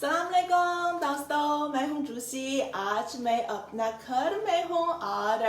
अस्सलाम वालेकुम दोस्तों, मैं हूं जूसी। आज मैं अपना घर में हूं और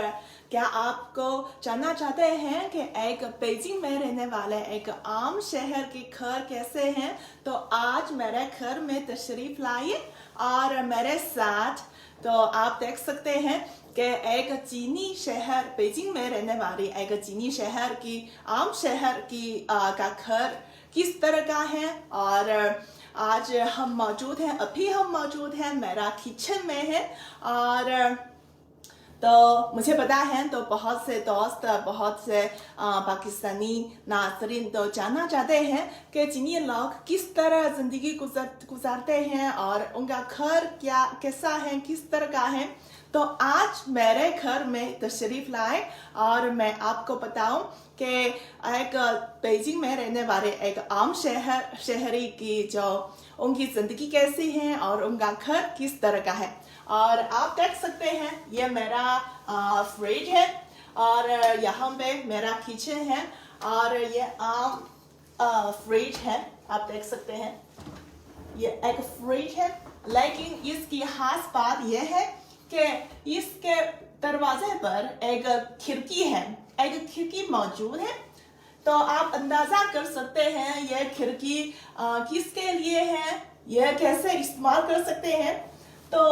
क्या आपको जानना चाहते हैं कि एक बीजिंग में रहने वाले एक आम शहर के घर कैसे हैं? तो आज मेरे घर में तशरीफ लाइए और मेरे साथ। तो आप देख सकते हैं कि एक चीनी शहर, बीजिंग में रहने वाली एक चीनी शहर की आम शहर की का घर किस तरह का है। और आज हम मौजूद हैं, अभी हम मौजूद हैं मेरा किचन में है। और तो मुझे पता है तो बहुत से दोस्त, बहुत से पाकिस्तानी नाज़रीन तो जानना चाहते हैं कि चीनी लोग किस तरह ज़िंदगी गुजारते हैं और उनका घर कैसा है, किस तरह का है। तो आज मेरे घर में तशरीफ लाए और मैं आपको बताऊं कि एक बीजिंग में रहने वाले एक आम शहरी की जो उनकी ज़िंदगी कैसी है और उनका घर किस तरह का है। और आप देख सकते हैं ये मेरा फ्रिज है और यहाँ पे मेरा किचन है और ये आम फ्रिज है। आप देख सकते हैं ये एक फ्रिज है, लेकिन इसकी खास बात यह है कि इसके दरवाजे पर एक खिड़की है, एक खिड़की मौजूद है। तो आप अंदाजा कर सकते हैं यह खिड़की किसके लिए है, यह कैसे इस्तेमाल कर सकते हैं। तो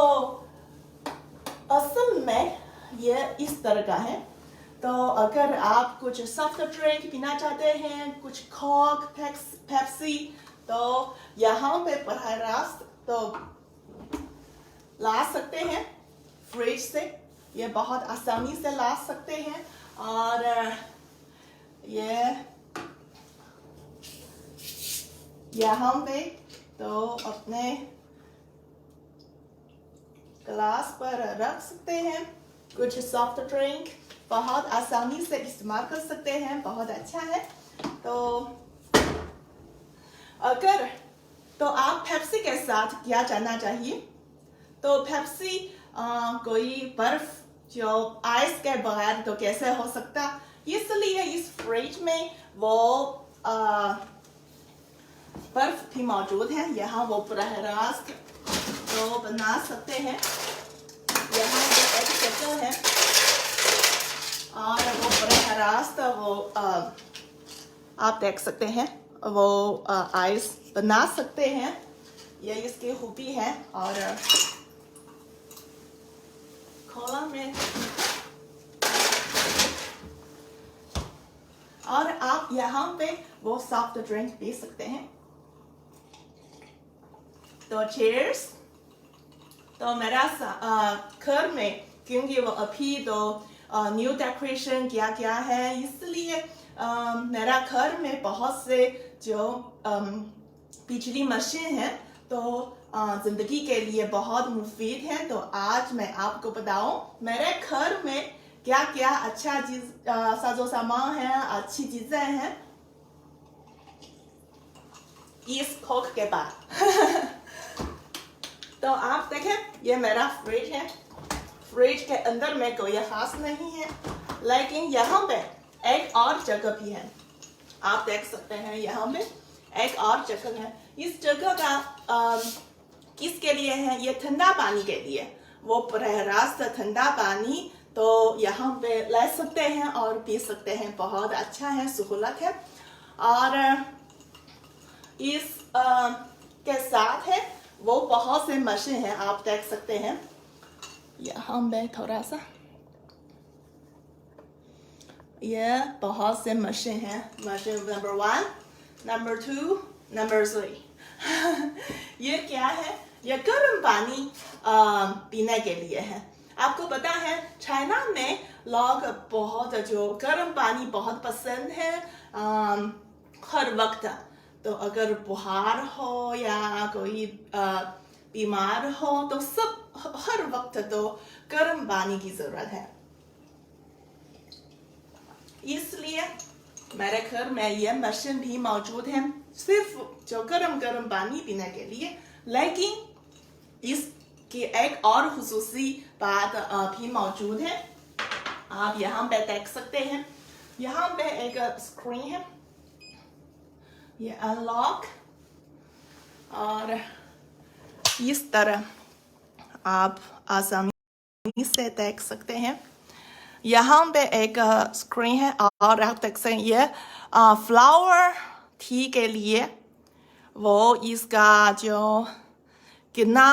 असल में यह इस तरह का है। तो अगर आप कुछ सॉफ्ट ड्रिंक पीना चाहते हैं, कुछ कोक, पेप्सी, तो यहाँ पे बराह रास्त तो ला सकते हैं फ्रिज से। ये बहुत आसानी से ला सकते हैं। और ये यहाँ पे तो अपने ग्लास पर रख सकते हैं कुछ सॉफ्ट ड्रिंक, बहुत आसानी से इस्तेमाल कर सकते हैं, बहुत अच्छा है। तो अगर तो आप पेप्सी के साथ क्या जानना चाहिए, तो पेप्सी कोई बर्फ जो आइस के बगैर तो कैसे हो सकता, इसलिए इस फ्रिज में वो बर्फ भी मौजूद है। यहाँ वो बराह रास्त तो बना सकते हैं। यहाँ पे एक जगह है और वो बराह रास्त वो आप देख सकते हैं वो आइस बना सकते हैं। ये इसकी खूबी है। और खोला में और आप यहाँ पे वो सॉफ्ट ड्रिंक पी सकते हैं। तो चीयर्स। तो मेरा घर में क्योंकि वो अभी तो न्यू डेकोरेशन किया गया है, इसलिए मेरा घर में बहुत से जो बिजली मशीन है तो ज़िंदगी के लिए बहुत मुफीद है। तो आज मैं आपको बताऊं मेरे घर में क्या क्या अच्छा चीज़, साजो सामान है, अच्छी चीज़ें हैं इस खोख के बाद। तो आप देखें ये मेरा फ्रिज है। फ्रिज के अंदर में कोई खास नहीं है, लेकिन यहाँ पे एक और जगह भी है। आप देख सकते हैं यहाँ पे एक और जगह है। इस जगह का किसके लिए है? ये ठंडा पानी के लिए। वो बराह रास्त ठंडा पानी तो यहाँ पे ले सकते हैं और पी सकते हैं। बहुत अच्छा है, सहूलत है। और इस के साथ है वो बहुत से मशीन हैं, आप देख सकते हैं यहाँ पे थोड़ा सा ये बहुत से मशीन हैं। Machine number 1, number 2, number 3। ये क्या है? ये गर्म पानी पीने के लिए है। आपको पता है चाइना में लोग बहुत जो गर्म पानी बहुत पसंद है हर वक्त। तो अगर बुखार हो या कोई बीमार हो तो हर वक्त तो गर्म पानी की ज़रूरत है। इसलिए मेरे घर में ये मशीन भी मौजूद है, सिर्फ जो गर्म पानी पीने के लिए। लेकिन इसकी एक और खुसूसी बात भी मौजूद है। आप यहाँ पे देख सकते हैं, यहाँ पे एक स्क्रीन है, ये अनलॉक और इस तरह आप आसानी से देख सकते हैं। यहाँ पे एक स्क्रीन है और आप देख सकते हैं ये फ्लावर टी के लिए वो इसका जो कितना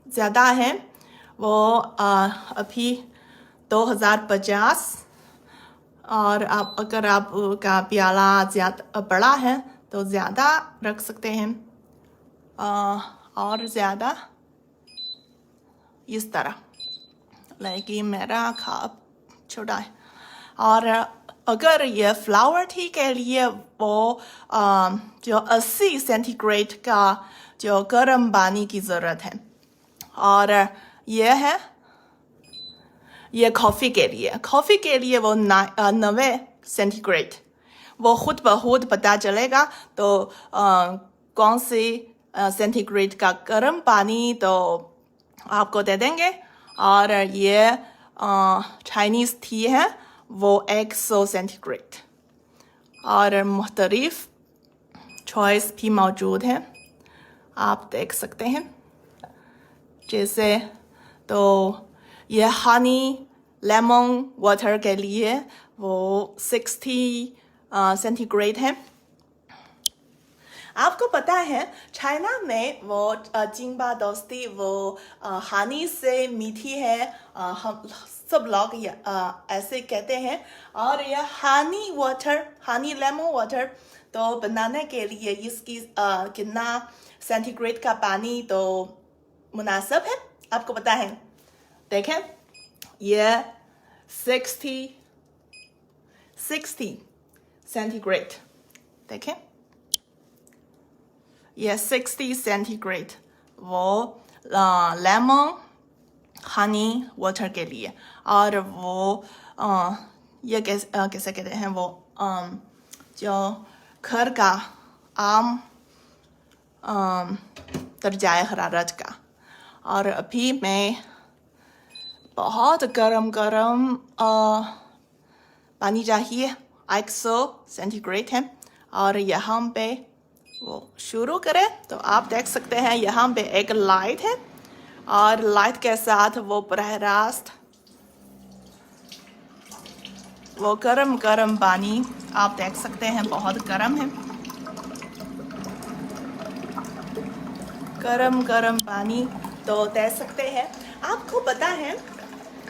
ज़्यादा है वो अभी 2050 और आप अगर आपका प्याला ज़्यादा बड़ा है तो ज़्यादा रख सकते हैं और ज़्यादा इस तरह, लेकिन मेरा कप छोटा है। और अगर ये फ्लावर टी के लिए वो जो 80 सेंटीग्रेड का जो गर्म पानी की ज़रूरत है और ये है ये कॉफ़ी के लिए वो 90 सेंटीग्रेड, वो खुद ब खुद पता चलेगा तो कौन सी सेंटीग्रेड का गर्म पानी तो आपको दे देंगे। और ये चाइनीज़ टी है वो 100 सेंटीग्रेड और मुख्तलिफ चॉइस भी मौजूद है, आप देख सकते हैं। जैसे तो ये हनी लेमन वाटर के लिए वो 60 सेंटीग्रेड है। आपको पता है चाइना में वो जिंगबा दोस्ती वो हनी से मीठी है, हम सब लोग ऐसे कहते हैं। और यह हनी लेमन वाटर तो बनाने के लिए इसकी कितना सेंटीग्रेड का पानी तो मुनासिब है आपको पता है। देखें ये 60 सेंटीग्रेड, देखें ये 60 सेंटीग्रेड वो लेमन हनी वाटर के लिए। और वो ये कैसे कहते हैं वो जो घर का आम दर्जाए हरारत का। और अभी मैं बहुत गरम पानी चाहिए, 100 सेंटीग्रेड है। और यहाँ पे वो शुरू करें तो आप देख सकते हैं यहाँ पे एक लाइट है और लाइट के साथ वो बराह रास्त वो गरम पानी आप देख सकते हैं, बहुत गरम है। गरम पानी तो दे सकते हैं। आपको पता है,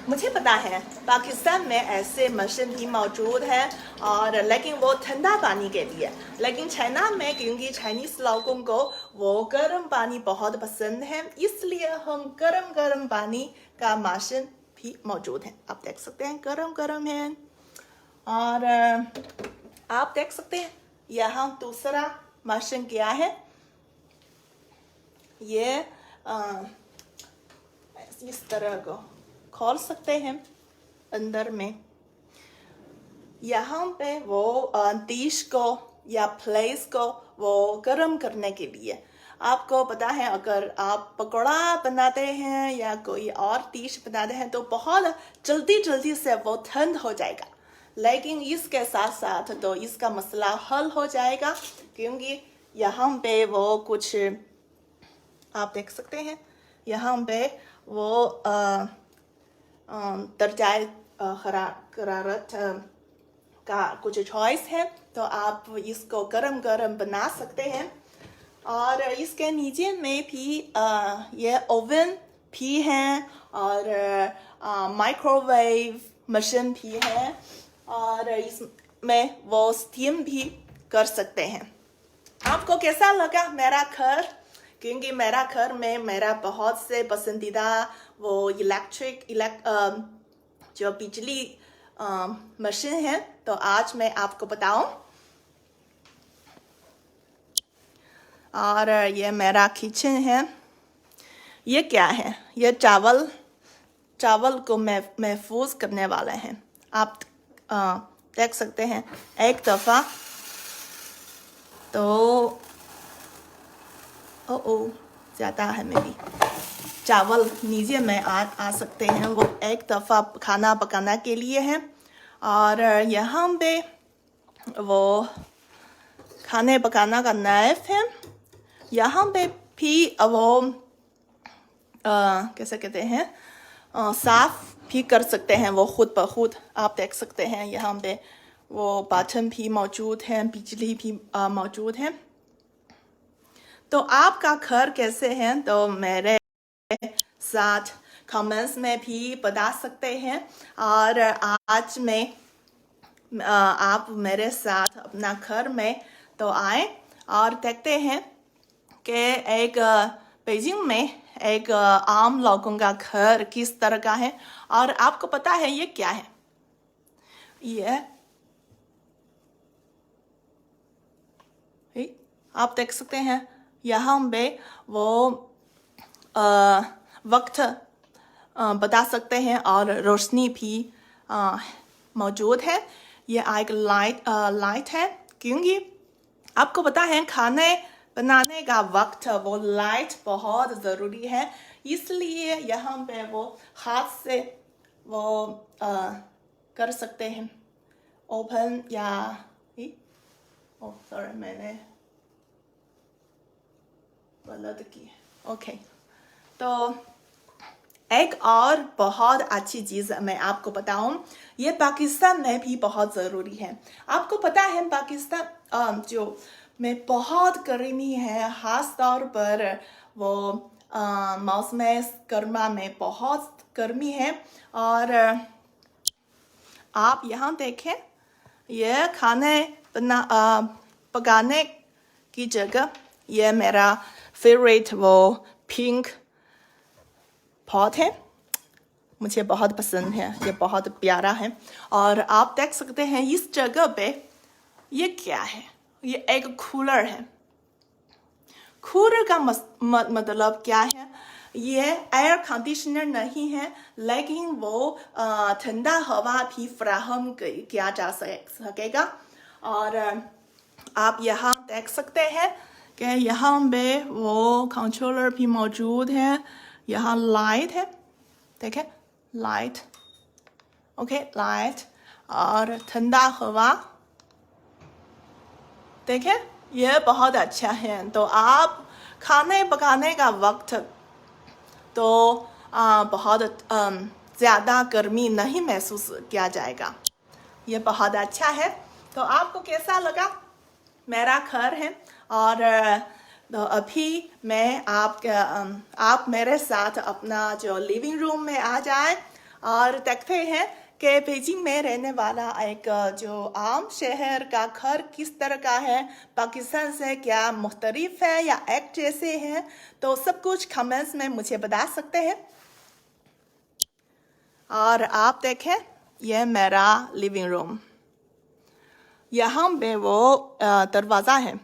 मुझे पता है पाकिस्तान में ऐसे मशीन भी मौजूद है और लेकिन वो ठंडा पानी के लिए। लेकिन चाइना में क्योंकि चाइनीज़ लोगों को वो गर्म पानी बहुत पसंद है, इसलिए हम गरम पानी का मशीन भी मौजूद है। आप देख सकते हैं गरम है। और आप देख सकते हैं यहाँ दूसरा मशीन क्या है, ये इस तरह को खोल सकते हैं अंदर में। यहाँ पे वो डिश को या प्लेस को वो गर्म करने के लिए। आपको पता है अगर आप पकौड़ा बनाते हैं या कोई और डिश बनाते हैं तो बहुत जल्दी से वो ठंड हो जाएगा। लेकिन इसके साथ साथ तो इसका मसला हल हो जाएगा क्योंकि यहाँ पे वो कुछ आप देख सकते हैं, यहाँ पे वो दर्जाए हरारत का कुछ चॉइस है तो आप इसको गरम बना सकते हैं। और इसके नीचे में भी ये ओवन भी है और माइक्रोवेव मशीन भी है और इसमें वो स्टीम भी कर सकते हैं। आपको कैसा लगा मेरा घर? क्योंकि मेरा घर में मेरा बहुत से पसंदीदा वो जो बिजली मशीन है तो आज मैं आपको बताऊं। और ये मेरा किचन है। ये क्या है? ये चावल को महफूज करने वाले हैं। आप देख सकते हैं एक दफ़ा तो ज़्यादा है मेरी चावल नीचे में आ सकते हैं। वो एक दफ़ा खाना पकाने के लिए है। और यहाँ पे वो खाने पकाना का नाइफ है। यहाँ पे भी वो कैसे कहते हैं, साफ भी कर सकते हैं वो खुद ब खुद। आप देख सकते हैं यहाँ पे वो बटन भी मौजूद है, बिजली भी मौजूद है। तो आपका घर कैसे है, तो मेरे साथ कमेंट्स में भी बता सकते हैं। और आज मैं आप मेरे साथ अपना घर में तो आए और देखते हैं कि एक बीजिंग में एक आम लोगों का घर किस तरह का है। और आपको पता है ये क्या है? ये आप देख सकते हैं यहाँ पे वो वक्त बता सकते हैं और रोशनी भी मौजूद है। ये एक लाइट है, क्योंकि आपको पता है खाने बनाने का वक्त वो लाइट बहुत ज़रूरी है, इसलिए यहाँ पे वो हाथ से वो कर सकते हैं ओपन या सॉरी मैंने गलत की। ओके, तो एक और बहुत अच्छी चीज़ मैं आपको बताऊं, ये पाकिस्तान में भी बहुत ज़रूरी है। आपको पता है पाकिस्तान जो में बहुत गर्मी है, ख़ास तौर पर वो मौसम गर्मा में बहुत गर्मी है। और आप यहाँ देखें, ये खाने पकाने की जगह ये मेरा फेवरेट वो पिंक पॉट है, मुझे बहुत पसंद है, ये बहुत प्यारा है। और आप देख सकते हैं इस जगह पे ये क्या है, ये एक कूलर है। कूलर का मतलब क्या है? ये एयर कंडीशनर नहीं है, लेकिन वो ठंडा हवा भी फराहम किया जा सकेगा। और आप यहाँ देख सकते हैं कि यहाँ पे वो कंट्रोलर भी मौजूद है, यहाँ लाइट है, देखें लाइट, ओके लाइट और ठंडा हवा, देखें ये बहुत अच्छा है। तो आप खाने पकाने का वक्त तो बहुत ज़्यादा गर्मी नहीं महसूस किया जाएगा, ये बहुत अच्छा है। तो आपको कैसा लगा? मेरा घर है और तो अभी मैं आप मेरे साथ अपना जो लिविंग रूम में आ जाए और देखते हैं कि बीजिंग में रहने वाला एक जो आम शहर का घर किस तरह का है, पाकिस्तान से क्या मुख्तलिफ है या एक जैसे हैं। तो सब कुछ कमेंट्स में मुझे बता सकते हैं। और आप देखें ये मेरा लिविंग रूम, यहाँ पे वो दरवाज़ा है।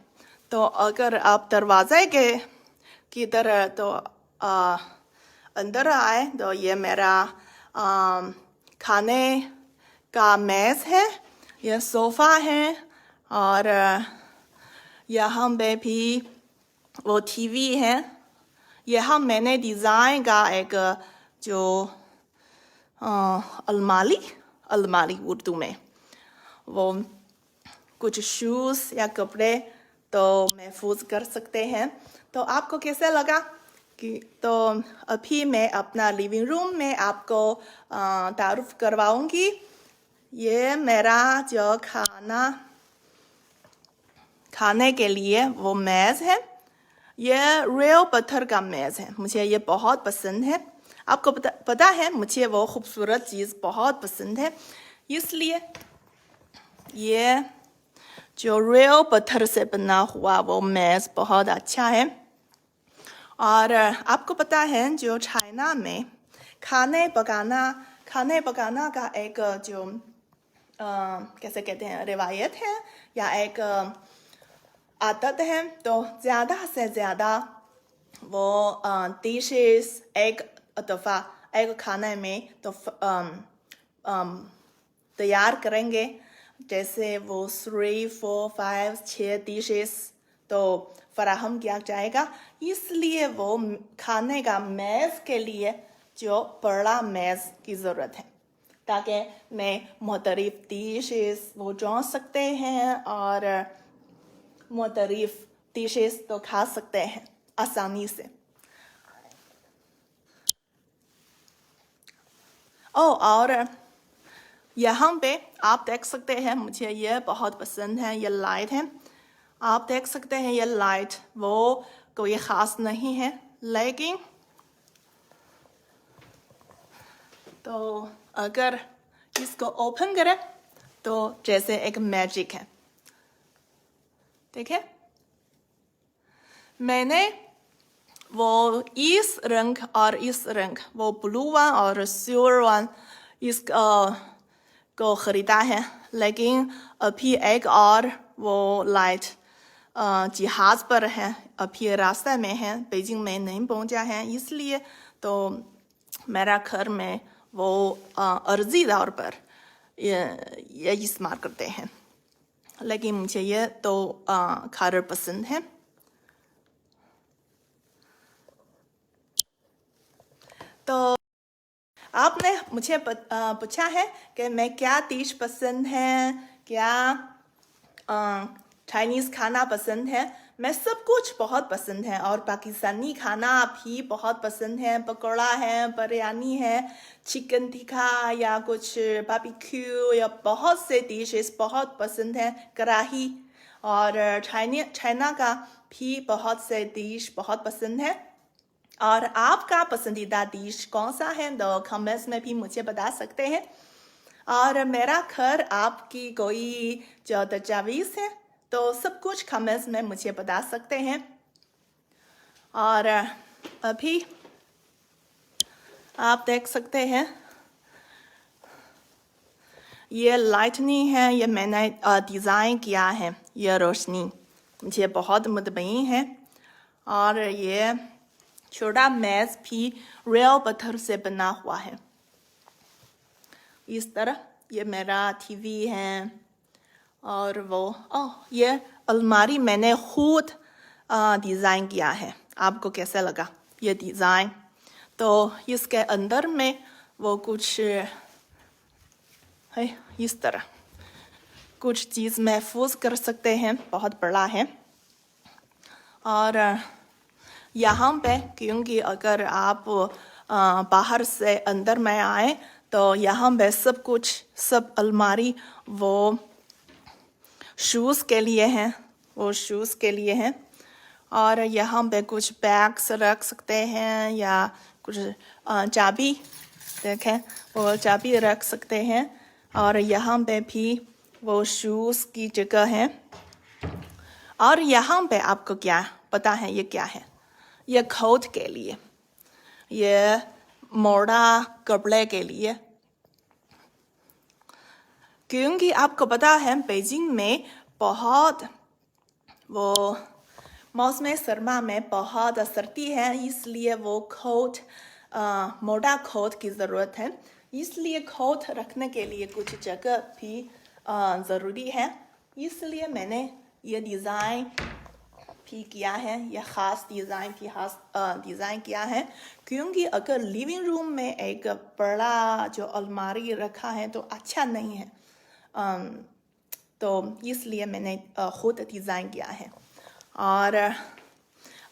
तो अगर आप दरवाजे की तरह तो अंदर आए तो ये मेरा खाने का मेज़ है, ये सोफ़ा है और यहाँ पे भी वो टीवी है। यहाँ मैंने डिज़ाइन का एक जो अलमारी उर्दू में वो कुछ शूज़ या कपड़े तो महफूज कर सकते हैं। तो आपको कैसा लगा कि तो अभी मैं अपना लिविंग रूम में आपको तारुफ करवाऊंगी। ये मेरा जो खाने के लिए वो मेज़ है, ये रियल पत्थर का मेज़ है, मुझे ये बहुत पसंद है। आपको पता है मुझे वो खूबसूरत चीज़ बहुत पसंद है, इसलिए ये जो रियल पत्थर से बना हुआ वो मेज़ बहुत अच्छा है। और आपको पता है जो चाइना में खाने पकाना का एक जो कैसे कहते हैं रिवायत है या एक आदत है, तो ज़्यादा से ज़्यादा वो डिशेस एक दफ़ा एक खाने में तो तैयार करेंगे, जैसे वो 3, 4, 5, 6 डिशेस तो फराहम किया जाएगा। इसलिए वो खाने का मेज़ के लिए जो बड़ा मेज़ की ज़रूरत है, ताकि मैं मुख्तलिफ डिशेस वो जान सकते हैं और मुख्तलिफ डिशेस तो खा सकते हैं आसानी से। और यहाँ पे आप देख सकते हैं, मुझे ये बहुत पसंद है, ये लाइट है। आप देख सकते हैं ये लाइट वो कोई ख़ास नहीं है, लेकिन तो अगर इसको ओपन करें तो जैसे एक मैजिक है। देखिए, मैंने वो इस रंग और इस रंग, वो ब्लू वन और सिल्वर वन, इस को ख़रीदा है, लेकिन अभी एक और वो लाइट जहाज़ पर है, अभी रास्ते में है, बीजिंग में नहीं पहुंचा है, इसलिए तो मेरा घर में वो अर्जी तौर पर ये इस्तेमाल करते हैं, लेकिन मुझे ये तो कलर पसंद है। तो आपने मुझे पूछा है कि मैं क्या डिश पसंद है, क्या चाइनीज़ खाना पसंद है। मैं सब कुछ बहुत पसंद है, और पाकिस्तानी खाना भी बहुत पसंद है। पकौड़ा है, बिरयानी है, चिकन टिक्का या कुछ बारबेक्यू या बहुत से डिशेस बहुत पसंद है। कढ़ाई और चाइना का भी बहुत से डिश बहुत पसंद है। और आपका पसंदीदा डिश कौन सा है तो कमेंट्स में भी मुझे बता सकते हैं। और मेरा घर आपकी कोई जो तजावीज़ है तो सब कुछ कमेंट्स में मुझे बता सकते हैं। और अभी आप देख सकते हैं ये लाइटनिंग है, ये मैंने डिज़ाइन किया है। ये रोशनी मुझे बहुत मुतमईन है। और ये छोटा मेज़ भी रियल पत्थर से बना हुआ है। इस तरह ये मेरा टीवी है। और वो ये अलमारी मैंने खुद डिज़ाइन किया है। आपको कैसा लगा ये डिज़ाइन? तो इसके अंदर में वो कुछ है, इस तरह कुछ चीज़ महफूज कर सकते हैं, बहुत बड़ा है। और यहाँ पे क्योंकि अगर आप बाहर से अंदर में आए तो यहाँ पे सब कुछ, सब अलमारी वो शूज़ के लिए हैं, वो शूज़ के लिए हैं। और यहाँ पे कुछ बैग्स रख सकते हैं या कुछ चाबी, देखें वो चाबी रख सकते हैं। और यहाँ पे भी वो शूज़ की जगह है। और यहाँ पे आपको क्या पता है ये क्या है? ये कोट के लिए, ये मोटा कपड़े के लिए। क्योंकि आपको पता है बीजिंग में बहुत वो मौसम सरमा में बहुत सर्दी है, इसलिए वो कोट मोटा कोट की ज़रूरत है। इसलिए कोट रखने के लिए कुछ जगह भी ज़रूरी है। इसलिए मैंने ये डिज़ाइन भी किया है, यह ख़ास डिज़ाइन किया है। क्योंकि अगर लिविंग रूम में एक बड़ा जो अलमारी रखा है तो अच्छा नहीं है, तो इसलिए मैंने खुद डिज़ाइन किया है। और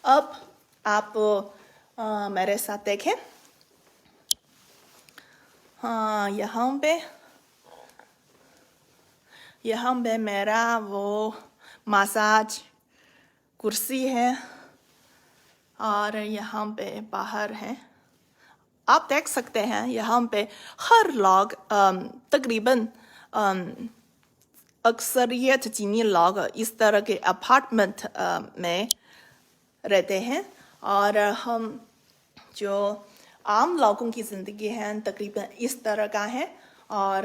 अब आप मेरे साथ देखें, हाँ यहाँ पे मेरा वो मसाज कुर्सी है। और यहाँ पे बाहर है, आप देख सकते हैं यहाँ पे हर लोग तकरीबन अक्सरियत चीनी लोग इस तरह के अपार्टमेंट में रहते हैं। और हम जो आम लोगों की ज़िंदगी है तकरीबन इस तरह का है। और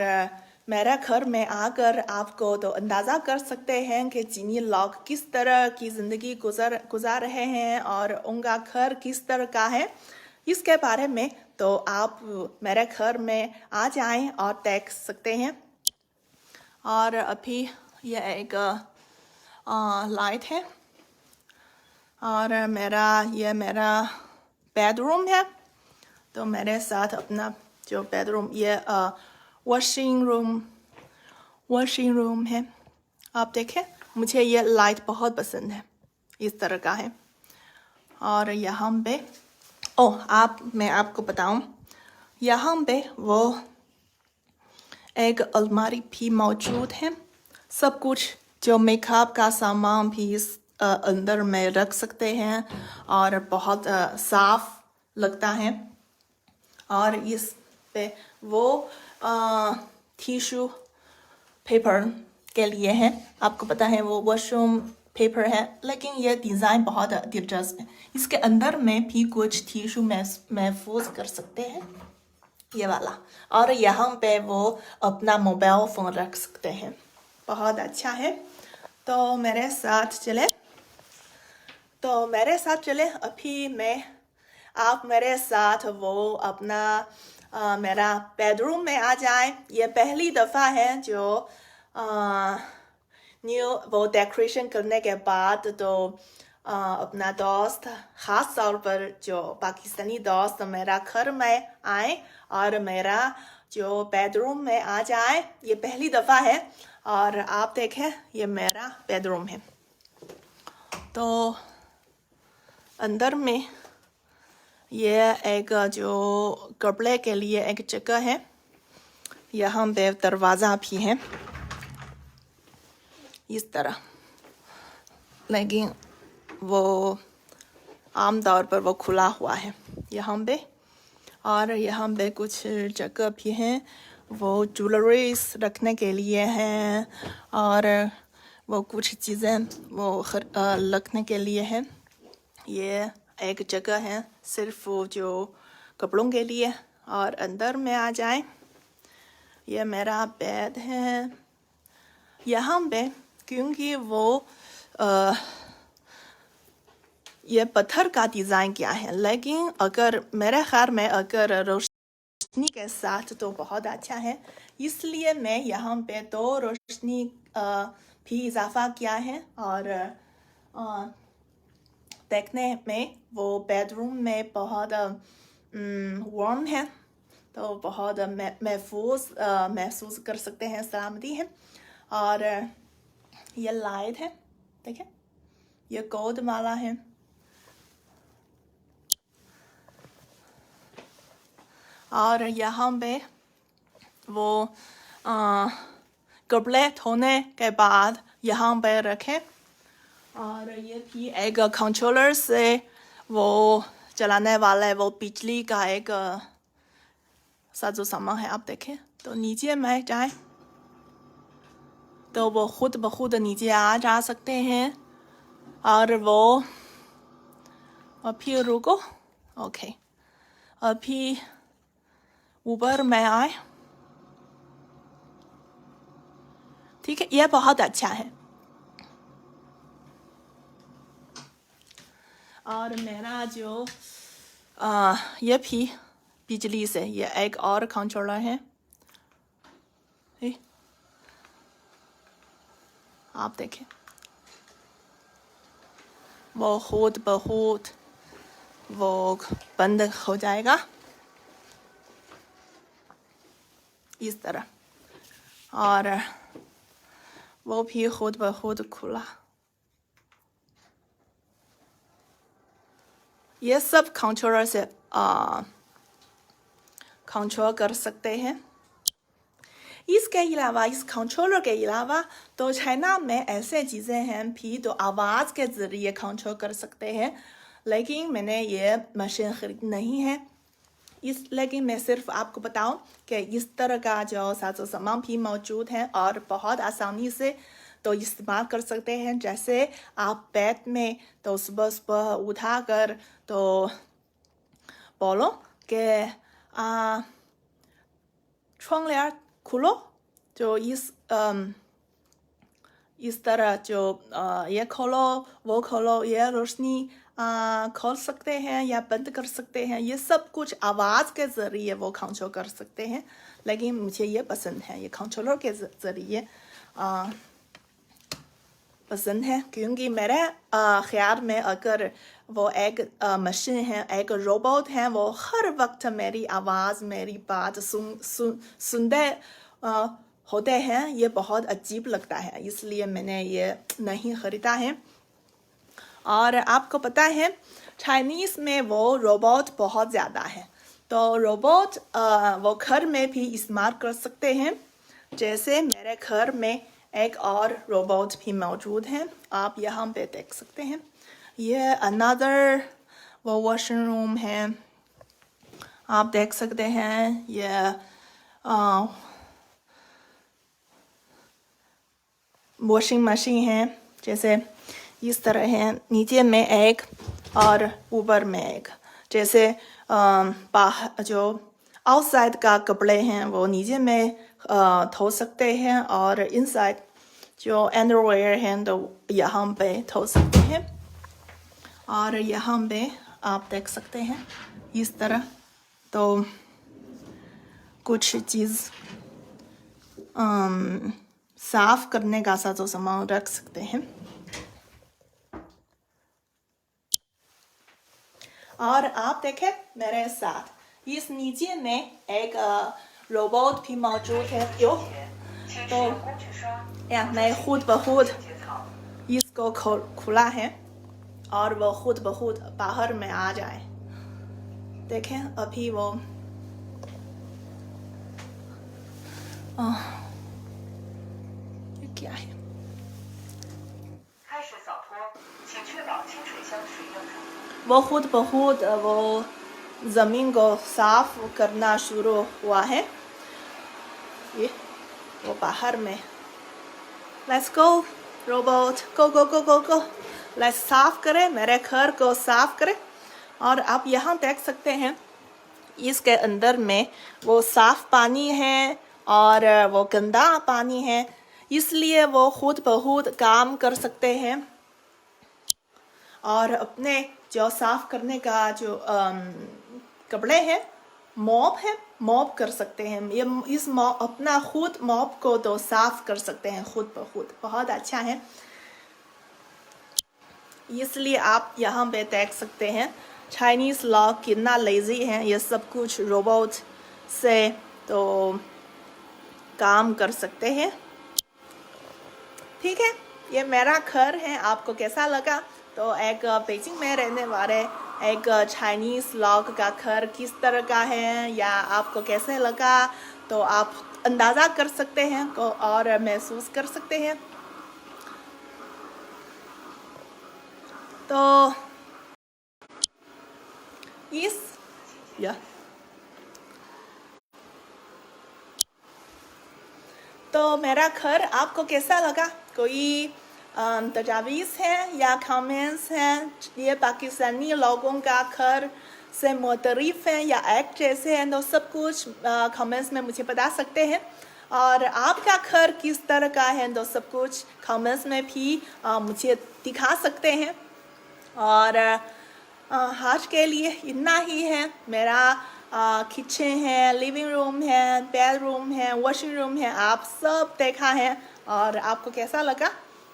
मेरा घर में आकर आपको तो अंदाज़ा कर सकते हैं कि चीनी लोग किस तरह की ज़िंदगी गुजार रहे हैं और उनका घर किस तरह का है। इसके बारे में तो आप मेरे घर में आ जाएं और देख सकते हैं। और अभी यह एक लाइट है। और ये मेरा बेडरूम है। तो मेरे साथ अपना जो बेडरूम, ये वॉशिंग रूम है। आप देखें, मुझे ये लाइट बहुत पसंद है, इस तरह का है। और यहाँ पे मैं आपको बताऊं, यहाँ पे वो एक अलमारी भी मौजूद है। सब कुछ जो मेकअप का सामान भी इस अंदर में रख सकते हैं और बहुत साफ लगता है। और इस पे वो टिश्यू पेपर के लिए है। आपको पता है वो वॉशरूम पेपर है, लेकिन ये डिज़ाइन बहुत दिलचस्प है। इसके अंदर में भी कुछ टिश्यू महफूज कर सकते हैं, ये वाला। और यहाँ पे वो अपना मोबाइल फ़ोन रख सकते हैं। बहुत अच्छा है। तो मेरे साथ चले अभी आप मेरे साथ वो अपना मेरा बेडरूम में आ जाए। ये पहली दफ़ा है जो वो डेकोरेशन करने के बाद तो अपना दोस्त, ख़ास तौर पर जो पाकिस्तानी दोस्त मेरा घर में आए और मेरा जो बेडरूम में आ जाए। ये पहली दफ़ा है। और आप देखें, ये मेरा बेडरूम है। तो अंदर में ये एक जो कपड़े के लिए एक जगह है। यहाँ पे दरवाज़ा भी है इस तरह, लेकिन वो आमतौर पर वो खुला हुआ है यहाँ पे। और यहाँ पे कुछ जगह भी हैं, वो ज्वेलरीज रखने के लिए हैं और वो कुछ चीज़ें वो रखने के लिए है। ये एक जगह है सिर्फ वो जो कपड़ों के लिए। और अंदर में आ जाए, ये मेरा बेड है। यहाँ पे क्योंकि वो ये पत्थर का डिज़ाइन किया है, लेकिन अगर मेरे ख्याल में अगर रोशनी के साथ तो बहुत अच्छा है। इसलिए मैं यहाँ पे तो रोशनी भी इजाफा किया है। और देखने में वो बेडरूम में बहुत वार्म है, तो बहुत महसूस कर सकते हैं, सलामती है। और ये लाइट है, देखें, ये गोल्ड वाला है। और यहाँ पे वो कपड़े धोने के बाद यहाँ पे रखें। और ये भी एक कंट्रोलर से वो चलाने वाला वो बिजली का एक साजो सामान है। आप देखें, तो नीचे में जाए तो वो खुद ब खुद नीचे आ जा सकते हैं। और वो अभी रुको, ओके, अभी ऊपर में आए, ठीक है, ये बहुत अच्छा है। और मेरा जो ये भी बिजली से, ये एक और कंट्रोलर है। आप देखें, वो खुद ब खुद वो बंद हो जाएगा इस तरह। और वो भी खुद ब खुद खुला। ये सब कंट्रोलर से कंट्रोल कर सकते हैं। इसके अलावा, इस कंट्रोलर के अलावा तो चाइना में ऐसे चीज़ें हैं भी तो आवाज़ के ज़रिए कंट्रोल कर सकते हैं, लेकिन मैंने ये मशीन खरीद नहीं है। लेकिन मैं सिर्फ आपको बताऊं कि इस तरह का जो साजो सामान भी मौजूद है और बहुत आसानी से तो इस्तेमाल कर सकते हैं। जैसे आप बेड में तो सुबह सुबह उठा कर तो बोलो कि窗帘खोलो, जो इस तरह जो ये खोलो, वो खोलो, ये रोशनी खोल सकते हैं या बंद कर सकते हैं। ये सब कुछ आवाज़ के ज़रिए वो कंट्रोल कर सकते हैं। लेकिन मुझे ये पसंद है, ये कंट्रोलर के ज़रिए पसंद है, क्योंकि मेरे ख्याल में अगर वो एक मशीन है, एक रोबोट है, वो हर वक्त मेरी आवाज़, मेरी बात सुनते होते हैं, ये बहुत अजीब लगता है। इसलिए मैंने ये नहीं ख़रीदा है। और आपको पता है चाइनीज़ में वो रोबोट बहुत ज़्यादा है, तो रोबोट वो घर में भी इस्तेमाल कर सकते हैं। जैसे मेरे घर में एक और रोबोट भी मौजूद है, आप यहाँ पे देख सकते हैं। ये अनदर वो वॉशिंग रूम है, आप देख सकते हैं। ये वॉशिंग मशीन है, जैसे इस तरह है, नीचे में एक और ऊपर में एक। जैसे बाहर जो आउटसाइड का कपड़े हैं वो नीचे में धो सकते हैं, और इनसाइड जो अंडरवेयर हैं तो यहाँ पे धो सकते हैं। और यहाँ पे आप देख सकते हैं इस तरह, तो कुछ चीज़ साफ करने का सा जो सामान रख सकते हैं। और आप देखें मेरे साथ, इस नीचे में एक रोबोट भी मौजूद है। तो मैं खुद ब खुद इसको खुला है और वो खुद ब खुद बाहर में आ जाए। देखें अभी वो ये क्या है? वो खुद ब खुद वो ज़मीन को साफ करना शुरू हुआ है। ये वो बाहर में, let's go robot, go go go go go, let's साफ करें, मेरे घर को साफ करें। और आप यहाँ देख सकते हैं इसके अंदर में वो साफ पानी है और वो गंदा पानी है, इसलिए वो खुद ब खुद काम कर सकते हैं। और अपने जो साफ करने का जो कपड़े हैं, मॉप है, मॉप कर सकते हैं। ये इस मॉप अपना खुद मॉप को तो साफ कर सकते हैं खुद ब खुद, बहुत अच्छा है। इसलिए आप यहाँ पे देख सकते हैं चाइनीज़ लोग कितना लेज़ी हैं, ये सब कुछ रोबोट से तो काम कर सकते हैं। ठीक है, ये मेरा घर है, आपको कैसा लगा? तो एक बीजिंग में रहने वाले एक चाइनीज़ लोग का घर किस तरह का है, या आपको कैसे लगा, तो आप अंदाज़ा कर सकते हैं और महसूस कर सकते हैं। तो तो मेरा घर आपको कैसा लगा? कोई तजावीज़ है या कमेंट्स हैं? ये पाकिस्तानी लोगों का घर से मुतरिफ है या एक जैसे हैं, तो सब कुछ कमेंट्स में मुझे बता सकते हैं। और आपका घर किस तरह का है, तो सब कुछ कमेंट्स में भी मुझे दिखा सकते हैं। और आज के लिए इतना ही है। मेरा किचन है, लिविंग रूम है, बेडरूम है, वॉशिंग रूम है, आप सब देखा है और आपको कैसा लगा?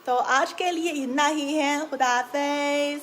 तो आज के लिए इतना ही है। खुदा हाफिज़।